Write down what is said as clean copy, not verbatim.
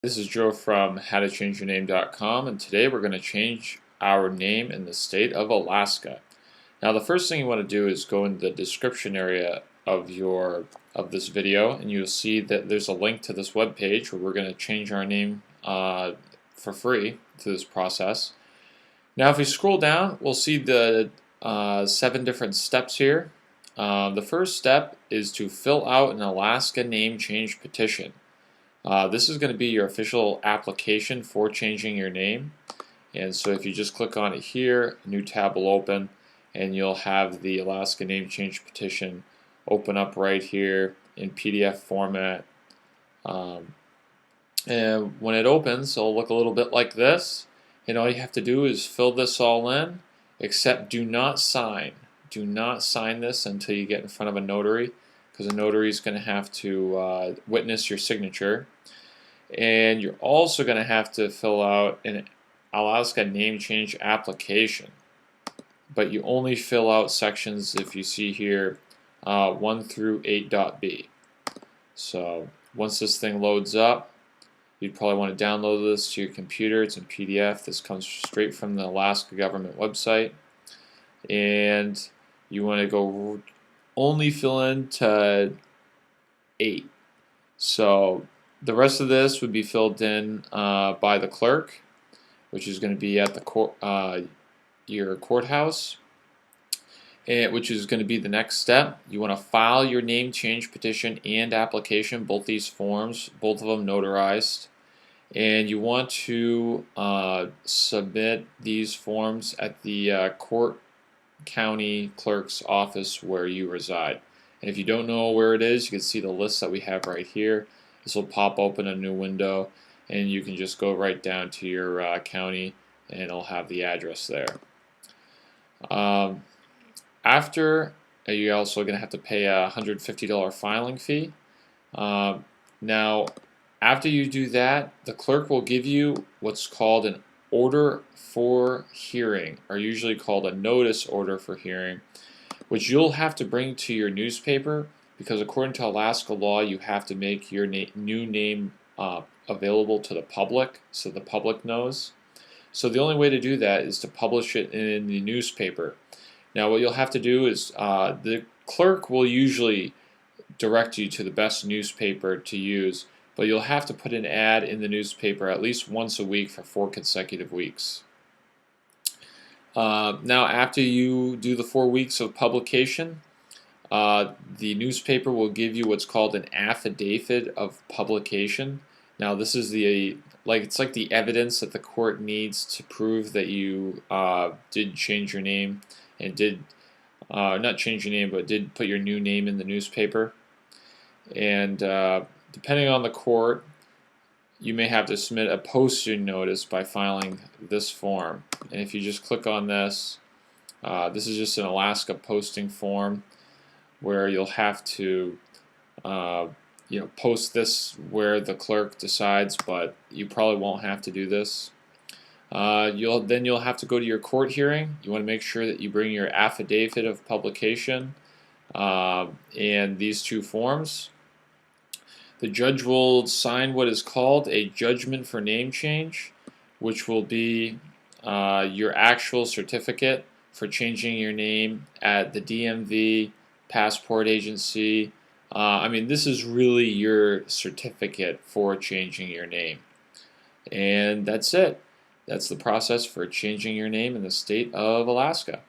This is Joe from howtochangeyourname.com, and today we're going to change our name in the state of Alaska. Now, the first thing you want to do is go in the description area of this video, and you'll see that there's a link to this web page where we're going to change our name for free through this process. Now, if we scroll down, we'll see the 7 different steps here. The first step is to fill out an Alaska name change petition. This is going to be your official application for changing your name, and so if you just click on it here, a new tab will open and you'll have the Alaska name change petition open up right here in PDF format. And when it opens, it'll look a little bit like this, and all you have to do is fill this all in, except do not sign. Do not sign this until you get in front of a notary, because a notary is going to have to witness your signature. And you're also going to have to fill out an Alaska name change application, but you only fill out sections, if you see here, 1 through 8.b. So once this thing loads up, you'd probably want to download this to your computer. It's in PDF. This comes straight from the Alaska government website, and you want to go only fill in to 8. So the rest of this would be filled in by the clerk, which is going to be at the your courthouse, and which is going to be the next step. You want to file your name change petition and application, both these forms, both of them notarized, and you want to submit these forms at the county clerk's office where you reside. And if you don't know where it is, you can see the list that we have right here. This will pop open a new window, and you can just go right down to your county and it'll have the address there. After, you're also going to have to pay a $150 filing fee. Now, after you do that, the clerk will give you what's called an order for hearing, or usually called a notice order for hearing, which you'll have to bring to your newspaper, because according to Alaska law, you have to make your new name available to the public so the public knows. So the only way to do that is to publish it in the newspaper. Now what you'll have to do is the clerk will usually direct you to the best newspaper to use, but you'll have to put an ad in the newspaper at least once a week for 4 consecutive weeks. Now after you do the 4 weeks of publication, the newspaper will give you what's called an Affidavit of Publication. Now this is it's like the evidence that the court needs to prove that you did change your name and did not change your name, but did put your new name in the newspaper. And depending on the court, you may have to submit a posting notice by filing this form. And if you just click on this, this is just an Alaska posting form where you'll have to post this where the clerk decides, but you probably won't have to do this. You'll have to go to your court hearing. You want to make sure that you bring your Affidavit of Publication and these 2 forms. The judge will sign what is called a judgment for name change, which will be your actual certificate for changing your name at the DMV, passport agency. I mean, this is really your certificate for changing your name. And that's it. That's the process for changing your name in the state of Alaska.